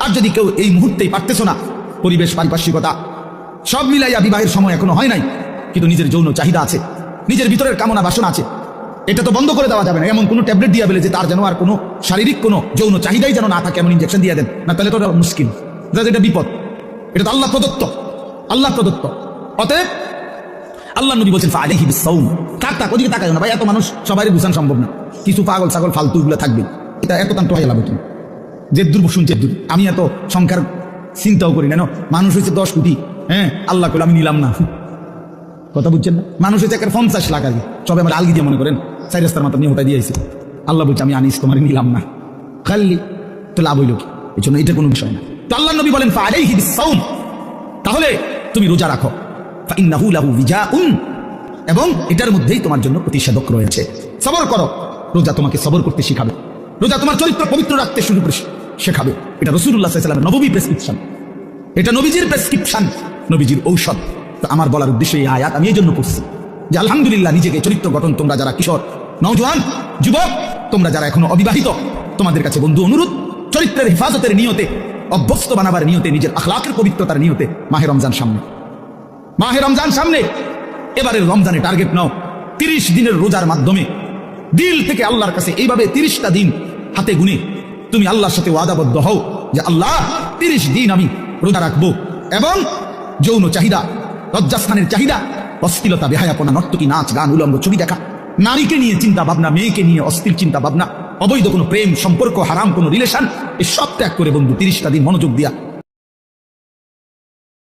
আর যদি কেউ এই মুহূর্তেই পারতেছো না, পরিবেশ পারিপার্শ্বিকতা সব মিলাইয়া বিবাহের সময় এখনো হয় নাই, কিন্তু নিজের যৌন চাহিদা আছে, নিজের ভিতরের কামনা বাসনা আছে, এটা তো বন্ধ করে দেওয়া যাবে না। এমন কোনো ট্যাবলেট দিয়ে বলে যে তার যেন আর কোনো শারীরিক কোনো যৌন চাহিদাই যেন না থাকে, এমন ইনজেকশন দিয়ে দেন না, তাহলে তো এটা মুশকিল, এটা বিপদ। এটা তো আল্লাহ প্রদত্ত, আল্লাহ প্রদত্ত। অতএব আল্লাহ নবী বলছেন ফাআলাইহি বিসসাওম। থাক ওদিকে তাকায় না ভাই, এত মানুষ সবাই বুঝানো সম্ভব না, কিছু পাগল ছাগল ফালতু গুলো থাকবে, এটা এত তান টোহাই লাগবে। তুমি যে দূর শুনছে দূর, আমি এত সংখ্যার চিন্তাও করি না। মানুষ হয়েছে 10 কোটি, হ্যাঁ আল্লাহ কইল আমি নিলাম না, কথা বুঝছেন না? মানুষ হয়েছে 50 লাখ আগে, সবাই আমার আলগি দিয়ে মনে করেন 4 রাস্তার মাথা নিয়ে হতাই দিয়েছে। আল্লাহ বলছে আমি আনিস তোমার নিলাম না, খালি তো লাভ হইল কি? এই জন্য এটা কোনো বিষয় না। তো আল্লাহ নবী বলেন ফাআলাইহি বিসসাওম, তাহলে তুমি রোজা রাখো, ফাইন্নাহু লাহু বিজাউন, এবং এটার মধ্যেই তোমার জন্য প্রতিষেধক রয়েছে। সবর করো, রোজা তোমাকে সবর করতে শিখাবে, রোজা তোমার চরিত্র পবিত্র রাখতে শুরু করে শেখাবে। এটা রাসূলুল্লাহ সাল্লাল্লাহু আলাইহি ওয়াসাল্লামের নববী প্রেসক্রিপশন, এটা নবীজির প্রেসক্রিপশন, নবীজির ঔষধ। তো আমার বলার উদ্দেশ্য এই আয়াত আমি এই জন্য পড়ছি যে আলহামদুলিল্লাহ নিজেকে চরিত্র গঠন, তোমরা যারা কিশোর, নওজোয়ান, যুবক, তোমরা যারা এখনো অবিবাহিত, তোমাদের কাছে বন্ধু অনুরোধ, চরিত্রের হেফাজতের নিয়তে, অভ্যস্ত বানাবার নিয়তে, নিজের আখলাকের পবিত্রতার নিয়তে মাহে রমজান সামনে, মাহে রমজান সামনে, এবারের রমজানে টার্গেট নাও 30 দিনের রোজার মাধ্যমে দিল থেকে আল্লাহর কাছে এইভাবে 30টা দিন হাতে গুনে তুমি আল্লাহর সাথে ওয়াদাবদ্ধ হও যে আল্লাহ 30 দিন আমি রোজা রাখবো, এবং যৌন চাহিদা, লজ্জাস্থানের চাহিদা, অশ্লীলতা, বেহায়াপনা, নর্তকী, নাচ গান, উলঙ্গ ছবি দেখা, নারীকে নিয়ে চিন্তা ভাবনা, মেয়েকে নিয়ে অস্থির চিন্তা ভাবনা, অবৈধ কোনো প্রেম সম্পর্ক, হারাম কোনো রিলেশন, এই সব ত্যাগ করে বন্ধু 30টা দিন মনোযোগ দিয়া